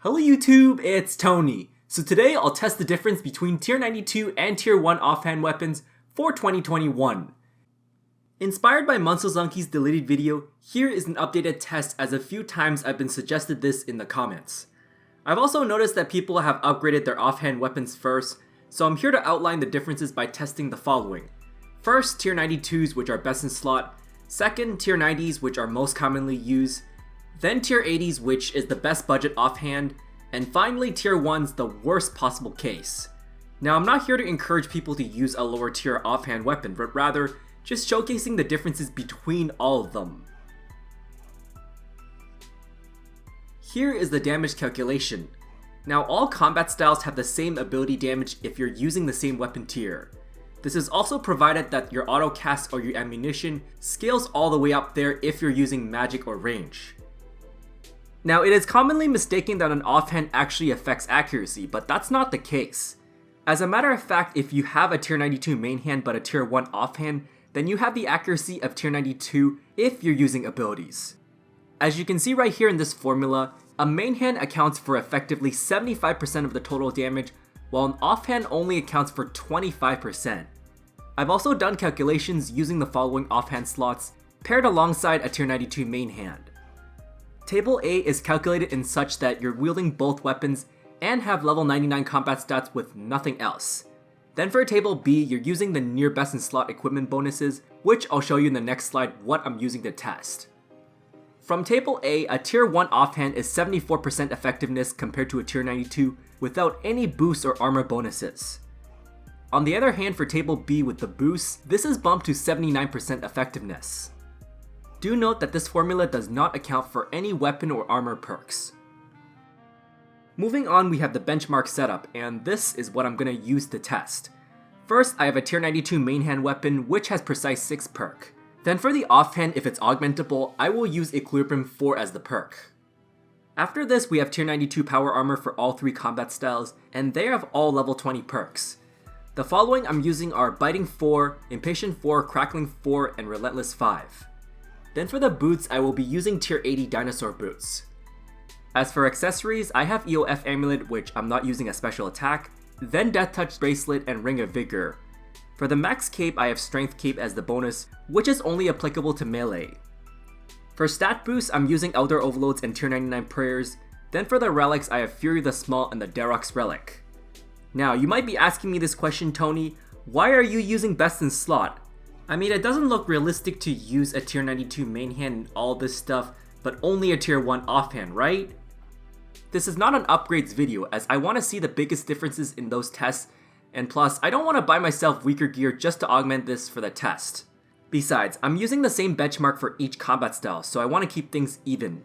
Hello YouTube, it's Tony. So today I'll test the difference between Tier 92 and Tier 1 offhand weapons for 2021. Inspired by Munselzunky's deleted video, here is an updated test as a few times I've been suggested this in the comments. I've also noticed that people have upgraded their offhand weapons first, so I'm here to outline the differences by testing the following. First, Tier 92s, which are best in slot. Second, Tier 90s, which are most commonly used. Then Tier 80s, which is the best budget offhand. And finally, Tier 1's the worst possible case. Now, I'm not here to encourage people to use a lower tier offhand weapon, but rather just showcasing the differences between all of them. Here is the damage calculation. Now, all combat styles have the same ability damage if you're using the same weapon tier. This is also provided that your auto cast or your ammunition scales all the way up there if you're using magic or range. Now, it is commonly mistaken that an offhand actually affects accuracy, but that's not the case. As a matter of fact, if you have a Tier 92 main hand but a Tier 1 offhand, then you have the accuracy of Tier 92 if you're using abilities. As you can see right here in this formula, a main hand accounts for effectively 75% of the total damage, while an offhand only accounts for 25%. I've also done calculations using the following offhand slots, paired alongside a Tier 92 main hand. Table A is calculated in such that you're wielding both weapons and have level 99 combat stats with nothing else. Then for Table B, you're using the near best in slot equipment bonuses, which I'll show you in the next slide what I'm using to test. From Table A Tier 1 offhand is 74% effectiveness compared to a Tier 92 without any boost or armor bonuses. On the other hand, for Table B with the boost, this is bumped to 79% effectiveness. Do note that this formula does not account for any weapon or armor perks. Moving on, we have the benchmark setup, and this is what I'm going to use to test. First, I have a Tier 92 main hand weapon which has Precise 6 perk. Then for the offhand, if it's augmentable, I will use Equilibrium 4 as the perk. After this, we have Tier 92 power armor for all 3 combat styles, and they have all level 20 perks. The following I'm using are Biting 4, Impatient 4, Crackling 4, and Relentless 5. Then for the boots, I will be using Tier 80 dinosaur boots. As for accessories, I have EOF Amulet, which I'm not using a special attack, then Death Touch Bracelet and Ring of Vigor. For the max cape, I have Strength Cape as the bonus, which is only applicable to melee. For stat boosts, I'm using Elder Overloads and Tier 99 Prayers. Then for the relics, I have Fury the Small and the Darox Relic. Now, you might be asking me this question, Tony, why are you using best in slot? I mean, it doesn't look realistic to use a Tier 92 main hand and all this stuff, but only a Tier 1 offhand, right? This is not an upgrades video, as I want to see the biggest differences in those tests, and plus, I don't want to buy myself weaker gear just to augment this for the test. Besides, I'm using the same benchmark for each combat style, so I want to keep things even.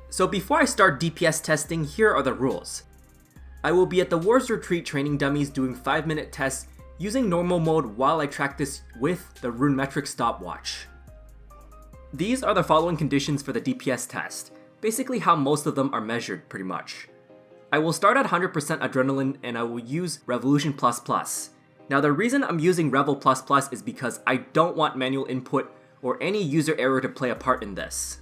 So before I start DPS testing, here are the rules. I will be at the Wars Retreat training dummies doing 5-minute tests using normal mode while I track this with the Runemetric stopwatch. These are the following conditions for the DPS test, basically how most of them are measured pretty much. I will start at 100% adrenaline and I will use Revolution++. Now the reason I'm using Revel++ is because I don't want manual input or any user error to play a part in this.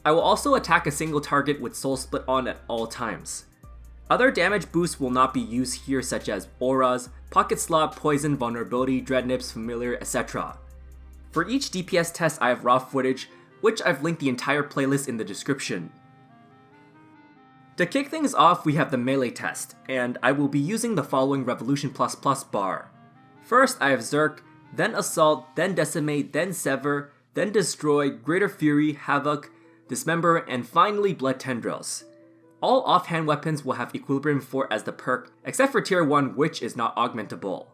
I will also attack a single target with Soul Split on at all times. Other damage boosts will not be used here, such as auras, pocket slot, poison, vulnerability, dread nips, familiar, etc. For each DPS test I have raw footage, which I've linked the entire playlist in the description. To kick things off, we have the melee test, and I will be using the following Revolution++ bar. First I have Zerk, then Assault, then Decimate, then Sever, then Destroy, Greater Fury, Havoc, Dismember, and finally Blood Tendrils. All offhand weapons will have Equilibrium 4 as the perk, except for Tier 1, which is not augmentable.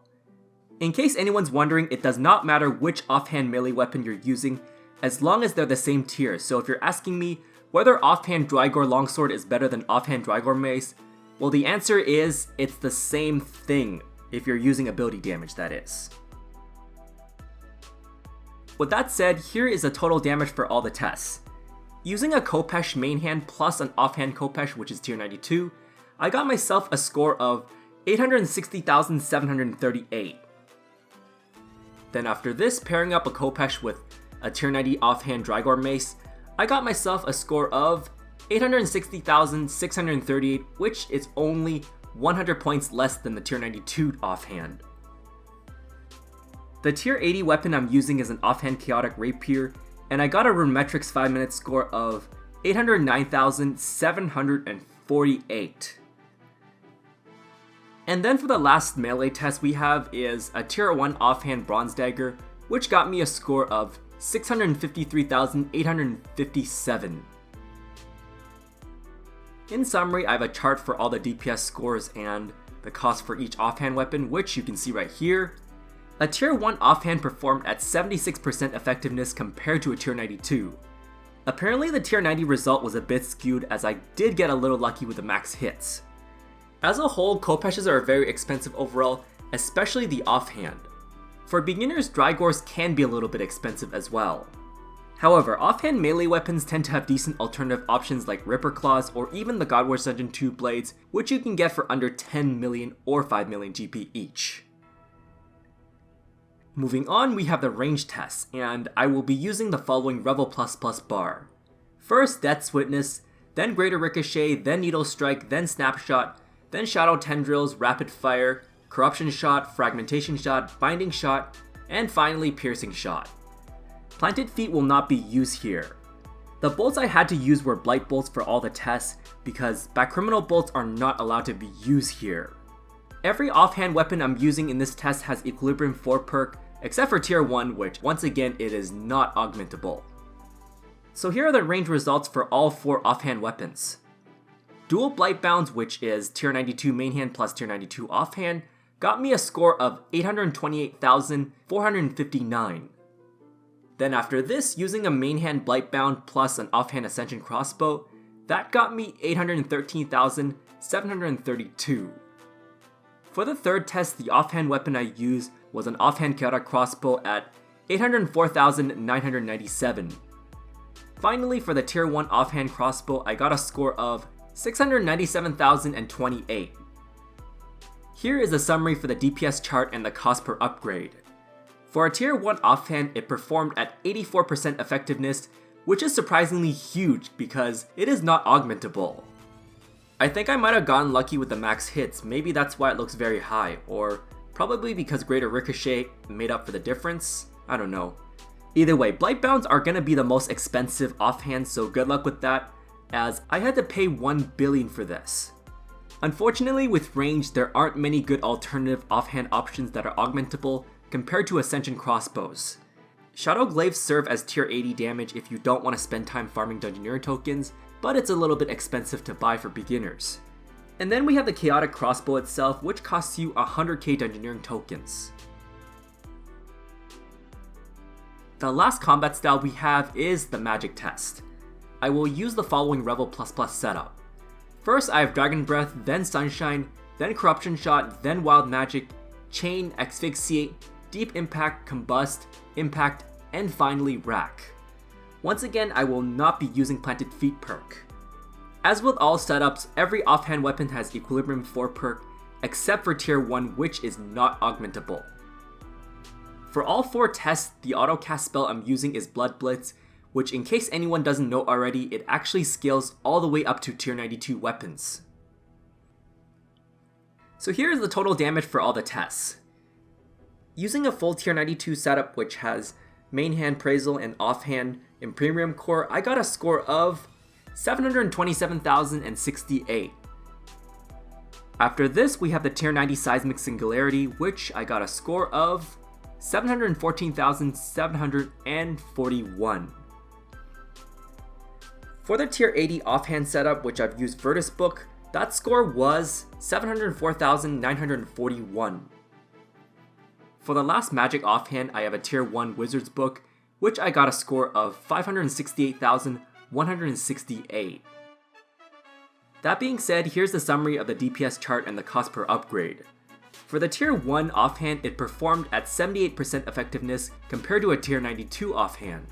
In case anyone's wondering, it does not matter which offhand melee weapon you're using, as long as they're the same tier. So if you're asking me whether offhand Drygor Longsword is better than offhand Drygor Mace, well, the answer is it's the same thing, if you're using ability damage, that is. With that said, here is the total damage for all the tests. Using a Khopesh main hand plus an offhand Khopesh, which is Tier 92, I got myself a score of 860,738. Then after this, pairing up a Khopesh with a Tier 90 offhand Drygor Mace, I got myself a score of 860,638, which is only 100 points less than the tier 92 offhand. The tier 80 weapon I'm using is an offhand chaotic rapier, and I got a Runemetrics 5-minute score of 809,748. And then for the last melee test we have is a tier 1 offhand bronze dagger, which got me a score of 653,857. In summary, I have a chart for all the DPS scores and the cost for each offhand weapon, which you can see right here. A tier 1 offhand performed at 76% effectiveness compared to a tier 92. Apparently the tier 90 result was a bit skewed as I did get a little lucky with the max hits. As a whole, Kopeshes are very expensive overall, especially the offhand. For beginners, Drygores can be a little bit expensive as well. However, offhand melee weapons tend to have decent alternative options like Ripper Claws or even the God Wars Dungeon 2 blades, which you can get for under 10 million or 5 million GP each. Moving on, we have the range tests, and I will be using the following Revel++ bar. First, Death's Witness, then Greater Ricochet, then Needle Strike, then Snapshot, then Shadow Tendrils, Rapid Fire, Corruption Shot, Fragmentation Shot, Binding Shot, and finally Piercing Shot. Planted Feet will not be used here. The bolts I had to use were Blight Bolts for all the tests, because Backcriminal Bolts are not allowed to be used here. Every offhand weapon I'm using in this test has Equilibrium 4 perk, except for tier 1, which once again it is not augmentable. So here are the range results for all 4 offhand weapons. Dual Blightbounds, which is tier 92 main hand plus tier 92 offhand, got me a score of 828,459. Then after this, using a main hand Blightbound plus an offhand Ascension crossbow, that got me 813,732. For the third test, the offhand weapon I used was an offhand chaotic crossbow at 804,997. Finally, for the tier 1 offhand crossbow, I got a score of 697,028. Here is a summary for the DPS chart and the cost per upgrade. For a tier 1 offhand, it performed at 84% effectiveness, which is surprisingly huge because it is not augmentable. I think I might have gotten lucky with the max hits, maybe that's why it looks very high, or probably because Greater Ricochet made up for the difference, I don't know. Either way, Blightbounds are gonna be the most expensive offhand, so good luck with that, as I had to pay 1 billion for this. Unfortunately, with range, there aren't many good alternative offhand options that are augmentable compared to Ascension crossbows. Shadow Glaives serve as tier 80 damage if you don't want to spend time farming Dungeoneering tokens, but it's a little bit expensive to buy for beginners. And then we have the Chaotic Crossbow itself, which costs you 100k Dungeoneering tokens. The last combat style we have is the Magic Test. I will use the following Revel++ setup. First, I have Dragon Breath, then Sunshine, then Corruption Shot, then Wild Magic, Chain, Asphyxiate, Deep Impact, Combust, Impact, and finally Rack. Once again, I will not be using Planted Feet perk. As with all setups, every offhand weapon has Equilibrium 4 perk, except for tier 1, which is not augmentable. For all 4 tests, the auto-cast spell I'm using is Blood Blitz, which in case anyone doesn't know already, it actually scales all the way up to tier 92 weapons. So here is the total damage for all the tests. Using a full tier 92 setup which has main hand Praisal and offhand Imperium Core, I got a score of 727,068. After this, we have the tier 90 Seismic Singularity, which I got a score of 714,741. For the tier 80 offhand setup, which I've used Virtus Book, that score was 704,941. For the last magic offhand, I have a tier 1 Wizard's Book, which I got a score of 568,168. That being said, here's the summary of the DPS chart and the cost per upgrade. For the tier 1 offhand, it performed at 78% effectiveness compared to a tier 92 offhand.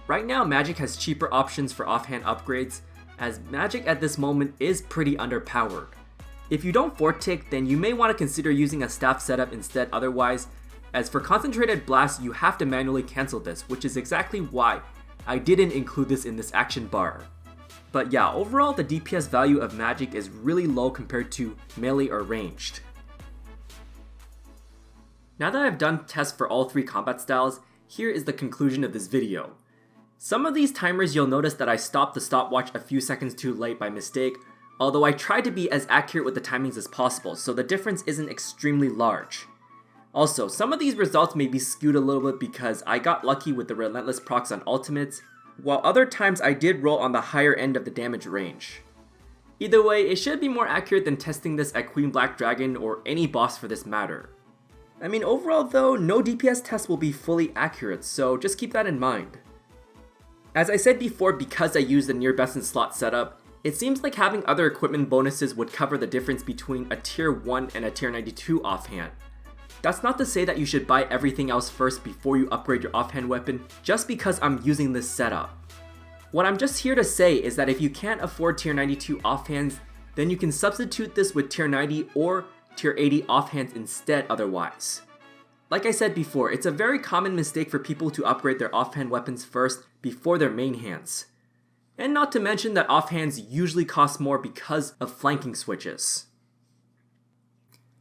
Right now, Magic has cheaper options for offhand upgrades, as Magic at this moment is pretty underpowered. If you don't Fortic, then you may want to consider using a staff setup instead otherwise, as for Concentrated Blast you have to manually cancel this, which is exactly why I didn't include this in this action bar. But yeah, overall the DPS value of magic is really low compared to melee or ranged. Now that I've done tests for all 3 combat styles, here is the conclusion of this video. Some of these timers you'll notice that I stopped the stopwatch a few seconds too late by mistake, although I tried to be as accurate with the timings as possible, so the difference isn't extremely large. Also, some of these results may be skewed a little bit because I got lucky with the relentless procs on ultimates, while other times I did roll on the higher end of the damage range. Either way, it should be more accurate than testing this at Queen Black Dragon or any boss for this matter. I mean, overall though, no DPS test will be fully accurate, so just keep that in mind. As I said before, because I used the near best in slot setup, it seems like having other equipment bonuses would cover the difference between a tier 1 and a tier 92 offhand. That's not to say that you should buy everything else first before you upgrade your offhand weapon just because I'm using this setup. What I'm just here to say is that if you can't afford tier 92 offhands, then you can substitute this with tier 90 or tier 80 offhands instead otherwise. Like I said before, it's a very common mistake for people to upgrade their offhand weapons first before their main hands. And not to mention that offhands usually cost more because of flanking switches.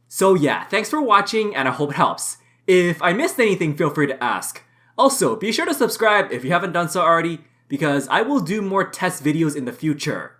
So yeah, thanks for watching and I hope it helps. If I missed anything, feel free to ask. Also, be sure to subscribe if you haven't done so already, because I will do more test videos in the future.